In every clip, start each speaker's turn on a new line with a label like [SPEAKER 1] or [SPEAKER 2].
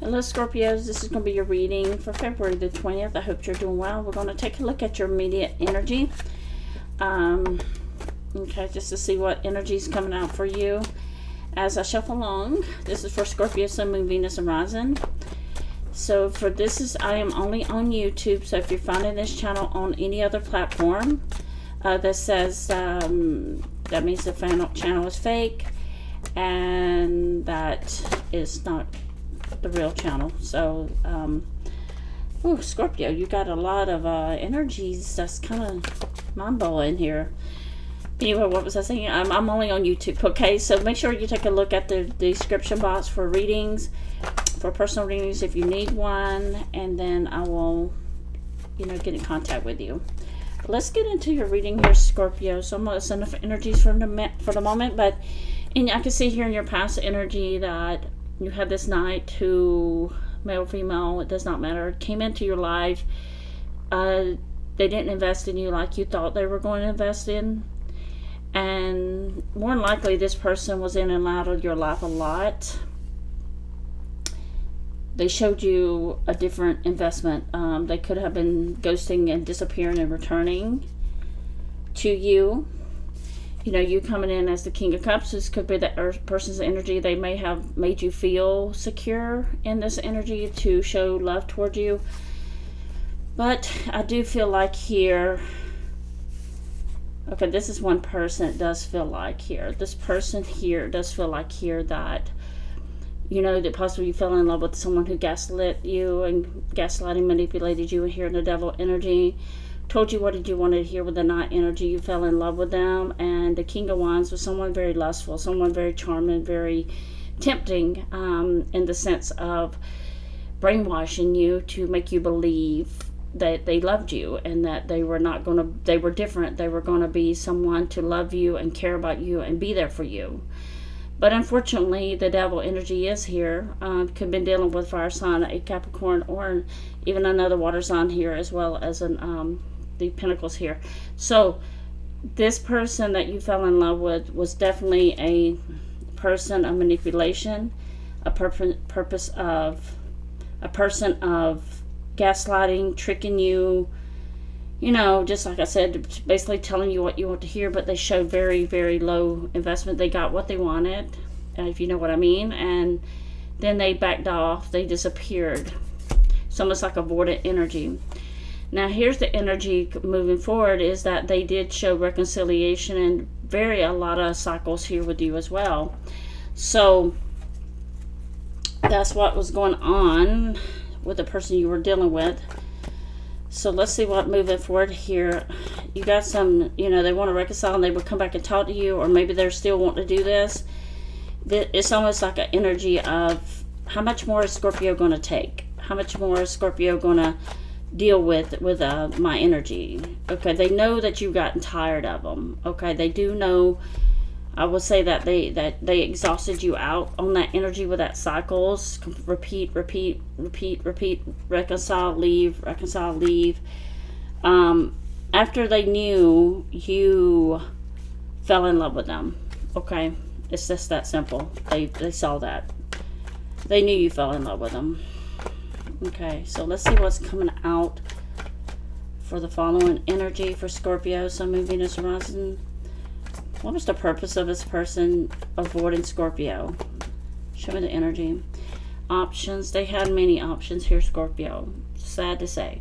[SPEAKER 1] Hello Scorpios, this is going to be your reading for February the 20th. I hope you're doing well. We're going to take a look at your immediate energy. Okay, just to see what energy is coming out for you as I shuffle along. This is for Scorpio Sun, Moon, Venus, and Rising. So for this, I am only on YouTube, so if you're finding this channel on any other platform that says that means the channel is fake and that is not the real channel. So Scorpio, you got a lot of energies that's kind of mind-blowing here. Anyway, what was I saying? I'm only on YouTube. Okay, so make sure you take a look at the description box for readings, for personal readings if you need one, and then I will get in contact with you. But let's get into your reading here, Scorpio. So I'm going to send enough energies for the moment, but I can see here in your past energy that you had this knight who, male or female, it does not matter, came into your life. They didn't invest in you like you thought they were going to invest in. And more than likely, this person was in and out of your life a lot. They showed you a different investment. They could have been ghosting and disappearing and returning to you. You coming in as the King of Cups, this could be the person's energy. They may have made you feel secure in this energy to show love toward you. But I do feel like here, okay, this is one person it does feel like here. This person here does feel like here that, that possibly you fell in love with someone who gaslit you and gaslighting, manipulated you, and here in the devil energy. Told you what did you want to hear with the night energy. You fell in love with them. And the King of Wands was someone very lustful, someone very charming, very tempting, in the sense of brainwashing you to make you believe that they loved you and that they were different. They were going to be someone to love you and care about you and be there for you. But unfortunately, the devil energy is here. Could have been dealing with fire sign, a Capricorn, or even another water sign here, as well as the Pentacles here. So this person that you fell in love with was definitely a person of manipulation, a person of gaslighting, tricking you, just like I said, basically telling you what you want to hear, but they showed very, very low investment. They got what they wanted, if you know what I mean, and then they backed off. They disappeared. It's almost like avoidant energy. Now, here's the energy moving forward is that they did show reconciliation and a lot of cycles here with you as well. So that's what was going on with the person you were dealing with. So let's see what moving forward here. You got some, they want to reconcile and they will come back and talk to you, or maybe they're still wanting to do this. It's almost like an energy of how much more is Scorpio going to take? How much more is Scorpio going to deal with my energy? Okay, they know that you've gotten tired of them. Okay, they do know. I will say that they exhausted you out on that energy with that cycles. Repeat, reconcile, leave, reconcile, leave. After they knew you fell in love with them. Okay, it's just that simple. They saw that. They knew you fell in love with them. Okay, so let's see what's coming out for the following energy for Scorpio, Sun, Moon, Venus, Rising. What was the purpose of this person avoiding Scorpio? Show me the energy. Options. They had many options here, Scorpio. Sad to say.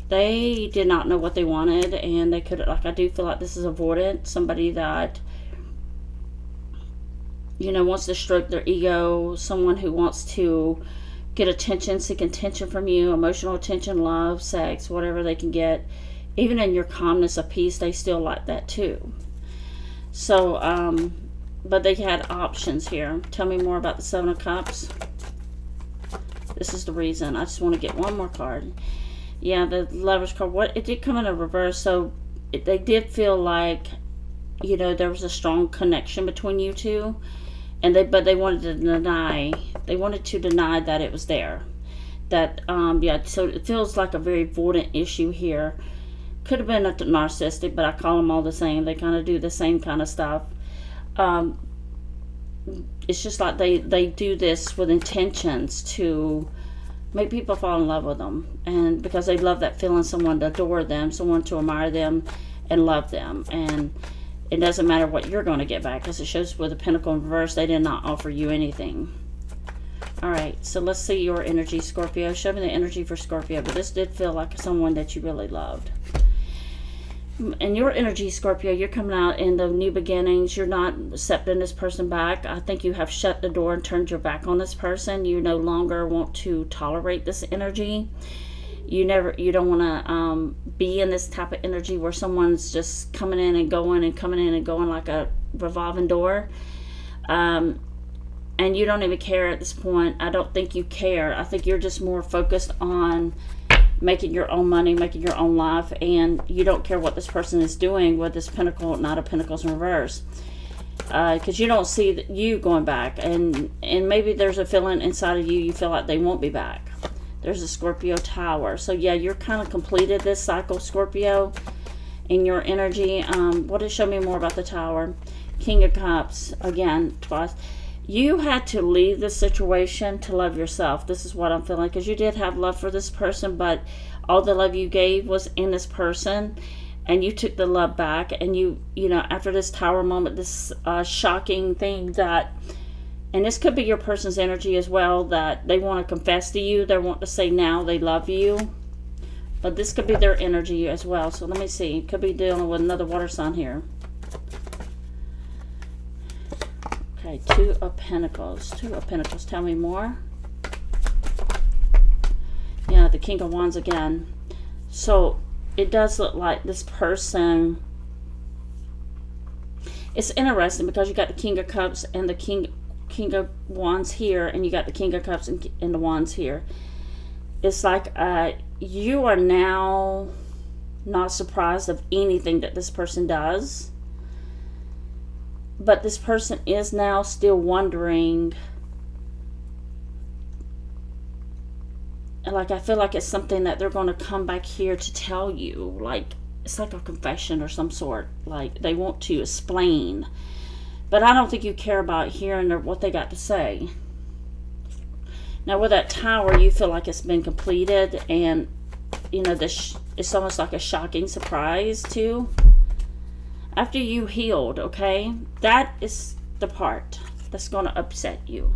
[SPEAKER 1] They did not know what they wanted, and they could, I do feel like this is avoidant. Somebody that, wants to stroke their ego. Someone who wants to get attention, seek attention from you, emotional attention, love, sex, whatever they can get. Even in your calmness of peace, they still like that too. So, but they had options here. Tell me more about the Seven of Cups. This is the reason. I just want to get one more card. Yeah, the Lover's card. It did come in a reverse, so they did feel like, there was a strong connection between you two. But they wanted to deny. They wanted to deny that it was there. That, so it feels like a very avoidant issue here. Could have been a narcissistic, but I call them all the same. They kind of do the same kind of stuff. it's just like they do this with intentions to make people fall in love with them, and because they love that feeling, someone to adore them, someone to admire them and love them. And it doesn't matter what you're going to get back, because it shows with the Pentacle in reverse, they did not offer you anything. All right, so let's see your energy, Scorpio. Show me the energy for Scorpio, but this did feel like someone that you really loved. And your energy, Scorpio, you're coming out in the new beginnings. You're not accepting this person back. I think you have shut the door and turned your back on this person. You no longer want to tolerate this energy. You don't want to be in this type of energy where someone's just coming in and going and coming in and going like a revolving door. And you don't even care at this point. I don't think you care. I think you're just more focused on making your own money, making your own life, and you don't care what this person is doing with this Pentacle, Knight of Pentacles in reverse. Because you don't see you going back, and maybe there's a feeling inside of you, you feel like they won't be back. There's a Scorpio Tower. So yeah, you're kind of completed this cycle, Scorpio, in your energy. What does show me more about the Tower? King of Cups, again, twice. You had to leave this situation to love yourself. This is what I'm feeling, because you did have love for this person, but all the love you gave was in this person, and you took the love back. And you know, after this Tower moment, this shocking thing that, and this could be your person's energy as well, that they want to confess to you, they want to say now they love you, but this could be their energy as well. So let me see, it could be dealing with another water sign here. Okay, Two of Pentacles. Two of Pentacles. Tell me more. Yeah, the King of Wands again. So it does look like this person. It's interesting because you got the King of Cups and the King of Wands here, and you got the King of Cups and the Wands here. It's like you are now not surprised of anything that this person does. But this person is now still wondering, like, I feel like it's something that they're going to come back here to tell you. Like, it's like a confession or some sort. Like, they want to explain. But I don't think you care about hearing what they got to say. Now, with that Tower, you feel like it's been completed. And, you know, it's almost like a shocking surprise, too. After you healed, okay? That is the part that's going to upset you.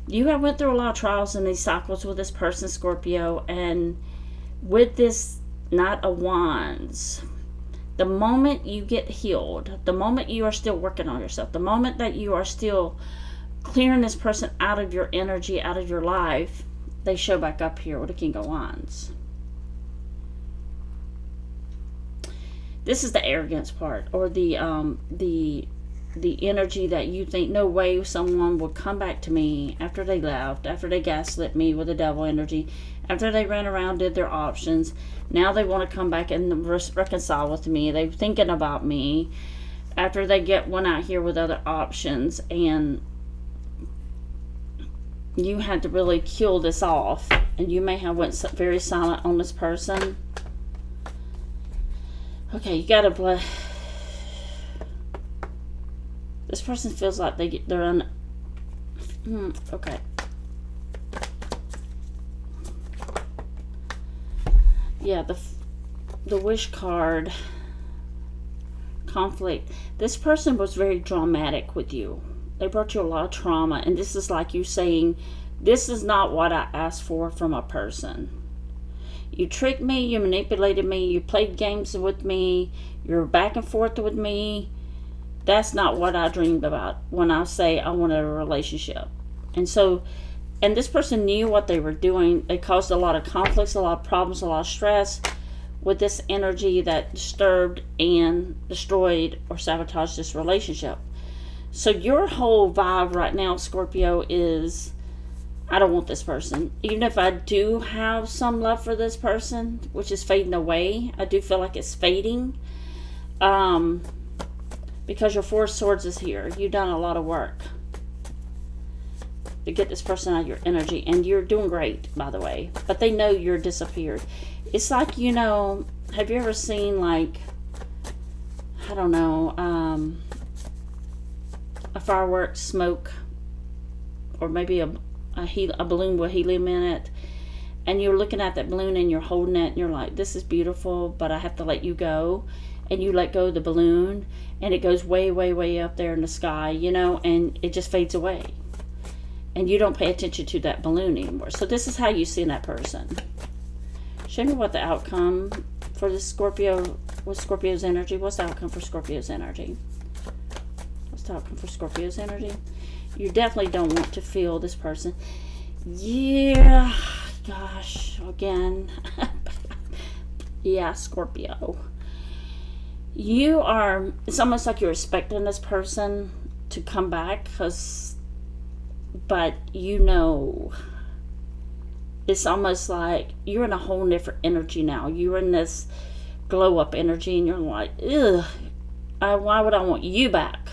[SPEAKER 1] You have went through a lot of trials in these cycles with this person, Scorpio. And with this Knight of Wands, the moment you get healed, the moment you are still working on yourself, the moment that you are still clearing this person out of your energy, out of your life, they show back up here with the King of Wands. This is the arrogance part, or the energy that you think, no way someone would come back to me after they left, after they gaslit me with the devil energy, after they ran around, did their options. Now they want to come back and reconcile with me. They're thinking about me after they went out here with other options, and you had to really kill this off, and you may have went very silent on this person. Okay, you gotta this person feels like they're okay. Yeah, the Wish card, conflict. This person was very dramatic with you. They brought you a lot of trauma, and this is like you saying, this is not what I asked for from a person. You tricked me, you manipulated me, you played games with me, you're back and forth with me. That's not what I dreamed about when I say I wanted a relationship. And so, and this person knew what they were doing. They caused a lot of conflicts, a lot of problems, a lot of stress with this energy that disturbed and destroyed or sabotaged this relationship. So your whole vibe right now, Scorpio, is, I don't want this person. Even if I do have some love for this person, which is fading away, I do feel like it's fading. Because your Four of Swords is here. You've done a lot of work to get this person out of your energy. And you're doing great, by the way. But they know you're disappeared. It's like, you know, have you ever seen, like, I don't know, a fireworks, smoke, or maybe a balloon with helium in it, and you're looking at that balloon and you're holding it and you're like, this is beautiful, but I have to let you go. And you let go of the balloon and it goes way, way, way up there in the sky, you know, and it just fades away. And you don't pay attention to that balloon anymore. So this is how you see that person. Show me what the outcome for this Scorpio, with Scorpio's energy. What's the outcome for Scorpio's energy? What's the outcome for Scorpio's energy? You definitely don't want to feel this person. Yeah, gosh, again. Yeah, Scorpio. You are, it's almost like you're expecting this person to come back, but you know, it's almost like you're in a whole different energy now. You're in this glow up energy and you're like, ugh, why would I want you back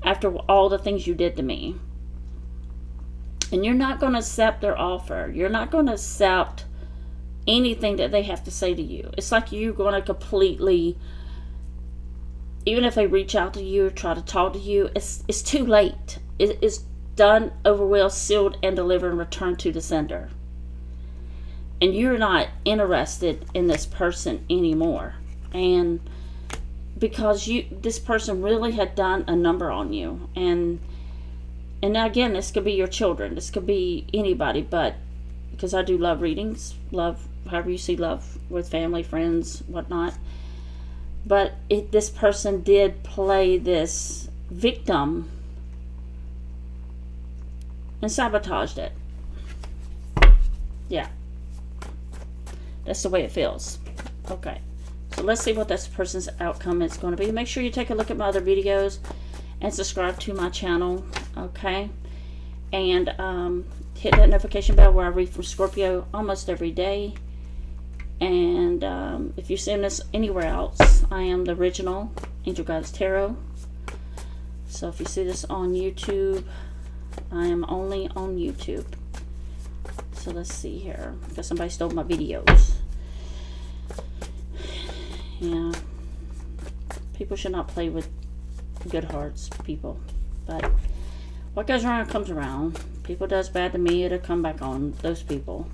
[SPEAKER 1] after all the things you did to me? And you're not going to accept their offer. You're not going to accept anything that they have to say to you. It's like you're going to completely, even if they reach out to you or try to talk to you, it's too late. It's done, over with, sealed, and delivered and returned to the sender. And you're not interested in this person anymore. And because this person really had done a number on you. And now again, this could be your children. This could be anybody, but because I do love readings, love, however you see love, with family, friends, whatnot. But this person did play this victim and sabotaged it. Yeah. That's the way it feels. Okay. So let's see what this person's outcome is going to be. Make sure you take a look at my other videos and subscribe to my channel. Okay. And hit that notification bell where I read from Scorpio almost every day. And if you've seen this anywhere else, I am the original Angel Goddess Tarot. So if you see this on YouTube, I am only on YouTube. So let's see here, because somebody stole my videos. Yeah, people should not play with good hearts, people. But what goes around comes around. People does bad to me, it'll come back on those people.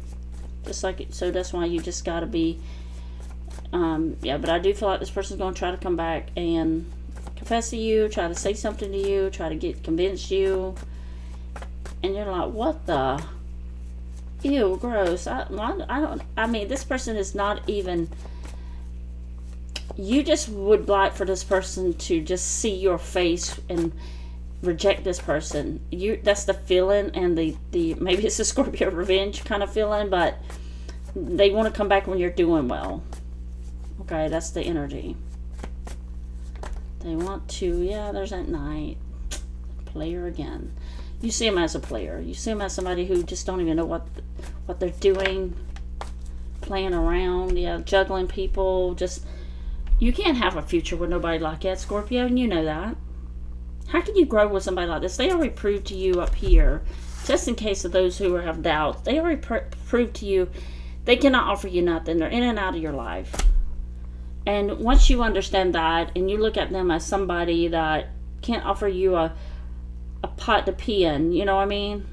[SPEAKER 1] Just like it. So that's why you just gotta be, yeah, but I do feel like this person's gonna try to come back and confess to you, try to say something to you, try to convince you, and you're like, what the, ew, gross. I mean, this person is not even, you just would like for this person to just see your face and reject this person. That's the feeling, and the maybe it's a Scorpio revenge kind of feeling, but they want to come back when you're doing well. Okay, that's the energy. They want to, yeah, there's that knight. Player again. You see him as a player. You see him as somebody who just don't even know what they're doing. Playing around, yeah, juggling people. Just, you can't have a future with nobody like that, Scorpio, and you know that. How can you grow with somebody like this? They already proved to you up here, just in case of those who have doubts, they already proved to you they cannot offer you nothing. They're in and out of your life. And once you understand that, and you look at them as somebody that can't offer you a pot to pee in, you know what I mean?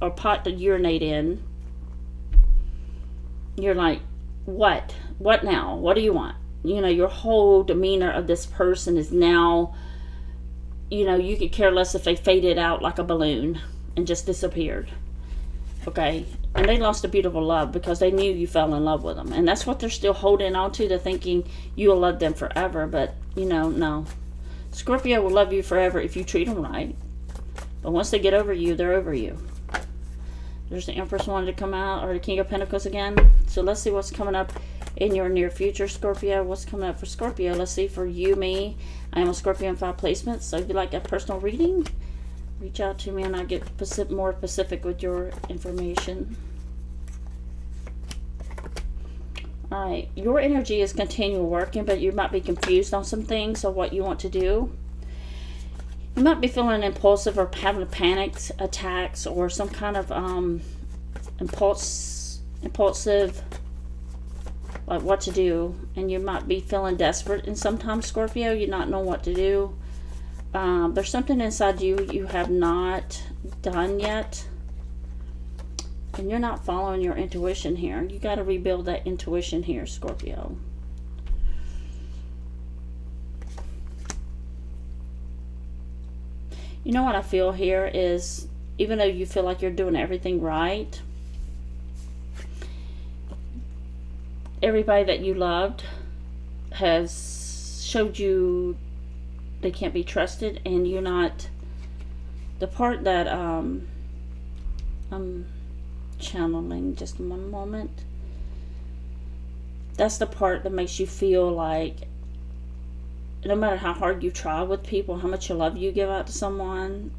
[SPEAKER 1] Or a pot to urinate in, you're like, what? What now? What do you want? You know, your whole demeanor of this person is now, you know, you could care less if they faded out like a balloon and just disappeared. Okay? And they lost a beautiful love because they knew you fell in love with them. And that's what they're still holding on to. They're thinking you'll love them forever. But, you know, no. Scorpio will love you forever if you treat them right. But once they get over you, they're over you. There's the Empress wanted to come out, or the King of Pentacles again. So let's see what's coming up in your near future, Scorpio. What's coming up for Scorpio? Let's see for you, me. I am a Scorpio in 5 placements. So if you'd like a personal reading, reach out to me and I'll get more specific with your information. Alright, your energy is continual working, but you might be confused on some things or what you want to do. You might be feeling impulsive or having panic attacks or some kind of impulsive, like what to do. And you might be feeling desperate. And sometimes, Scorpio, you not know what to do. There's something inside you have not done yet. And you're not following your intuition here. You got to rebuild that intuition here, Scorpio. You know what I feel here is, even though you feel like you're doing everything right, everybody that you loved has showed you they can't be trusted, and you're not. The part that I'm channeling, just one moment. That's the part that makes you feel like no matter how hard you try with people, how much love you give out to someone,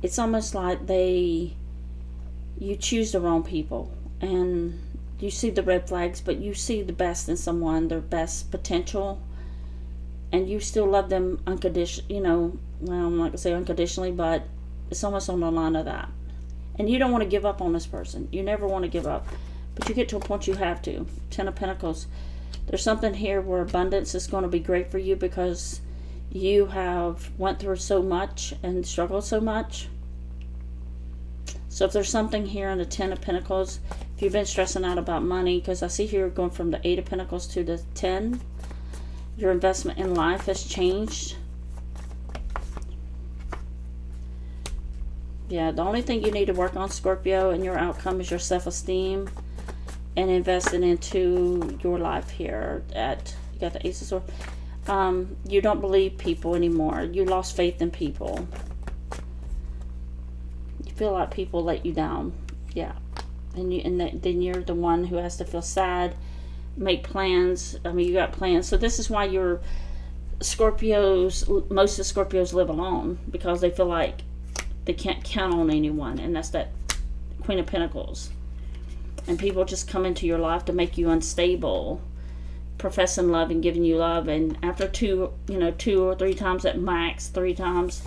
[SPEAKER 1] it's almost like you choose the wrong people, and you see the red flags, but you see the best in someone, their best potential, and you still love them unconditionally, well, I'm not going to say unconditionally, but it's almost on the line of that. And you don't want to give up on this person. You never want to give up. But you get to a point you have to. Ten of Pentacles. There's something here where abundance is going to be great for you because you have went through so much and struggled so much. So if there's something here in the Ten of Pentacles, if you've been stressing out about money, because I see here going from the Eight of Pentacles to the 10, your investment in life has changed. Yeah, the only thing you need to work on, Scorpio, and your outcome is your self-esteem and investing into your life here. You got the Ace of Swords. You don't believe people anymore. You lost faith in people. You feel like people let you down. Yeah. And then you're the one who has to feel sad, make plans. I mean, you got plans. So this is why most of the Scorpios live alone, because they feel like they can't count on anyone, and that's that Queen of Pentacles. And people just come into your life to make you unstable, professing love and giving you love, and after two or three times at max, 3 times,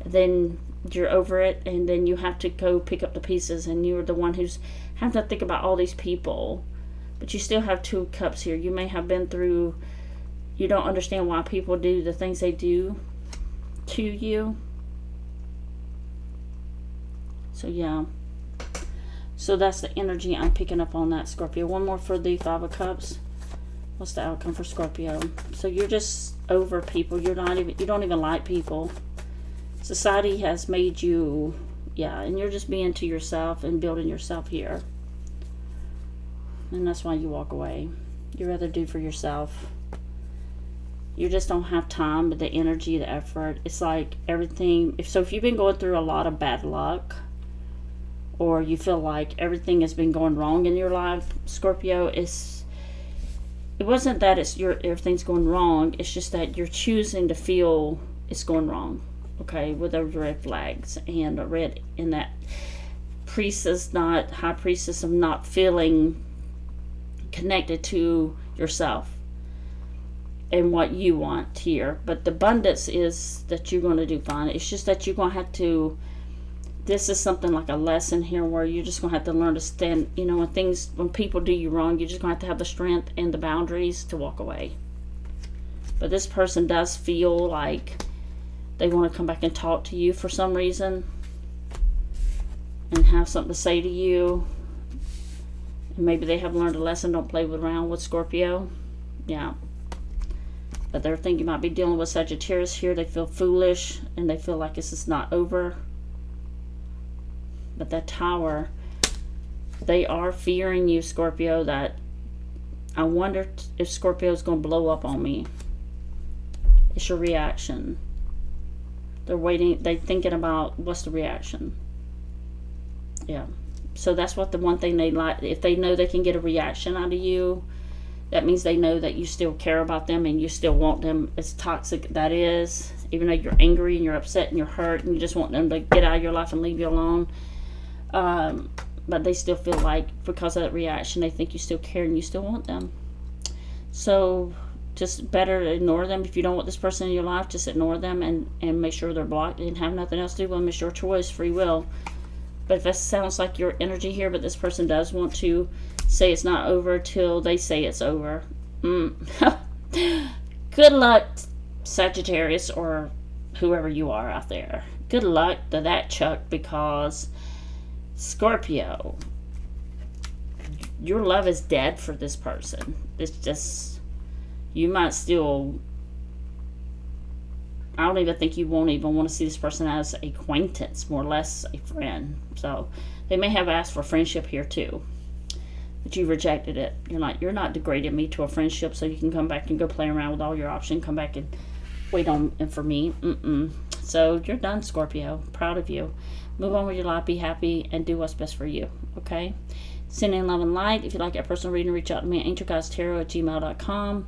[SPEAKER 1] then you're over it, and then you have to go pick up the pieces, and you're the one who's have to think about all these people, but you still have 2 cups here. You may have been through, you don't understand why people do the things they do to you. So yeah, so that's the energy I'm picking up on that, Scorpio. One more for the 5 of Cups. What's the outcome for Scorpio? So you're just over people. You don't even like people. Society has made you, yeah, and you're just being to yourself and building yourself here. And that's why you walk away. You rather do for yourself. You just don't have time, but the energy, the effort, it's like everything. If you've been going through a lot of bad luck, or you feel like everything has been going wrong in your life, Scorpio, it wasn't that everything's going wrong. It's just that you're choosing to feel it's going wrong. Okay, with those red flags and a red in that high priestess of not feeling connected to yourself and what you want here. But the abundance is that you're going to do fine. It's just that you're going to have to. This is something like a lesson here where you're just going to have to learn to stand, when people do you wrong, you're just going to have to have the strength and the boundaries to walk away. But this person does feel like they want to come back and talk to you for some reason and have something to say to you. And maybe they have learned a lesson. Don't play around with Scorpio. Yeah. But they're thinking you might be dealing with Sagittarius here. They feel foolish and they feel like this is not over. But that Tower, they are fearing you, Scorpio, that I wonder if Scorpio is going to blow up on me. It's your reaction. They're waiting, they're thinking about what's the reaction. Yeah. So that's what the one thing they like. If they know they can get a reaction out of you, that means they know that you still care about them and you still want them. As toxic that is, even though you're angry and you're upset and you're hurt and you just want them to get out of your life and leave you alone. But they still feel like because of that reaction, they think you still care and you still want them. So just better ignore them. If you don't want this person in your life, just ignore them and make sure they're blocked and have nothing else to do with them. It's your choice, free will. But if that sounds like your energy here, but this person does want to say it's not over till they say it's over. Good luck, Sagittarius or whoever you are out there. Good luck to that, Chuck, because Scorpio, your love is dead for this person. It's just, you might still, I don't even think you won't even want to see this person as an acquaintance, more or less a friend. So they may have asked for friendship here too, but you rejected it. You're not degrading me to a friendship so you can come back and go play around with all your options, come back and wait on and for me. So you're done, Scorpio. Proud of you. Move on with your life, be happy, and do what's best for you. Okay? Send in love and light. If you'd like a personal reading, reach out to me at angelguidestarot@gmail.com.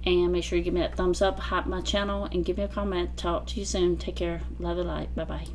[SPEAKER 1] And make sure you give me that thumbs up, hype my channel, and give me a comment. Talk to you soon. Take care. Love and light. Bye-bye.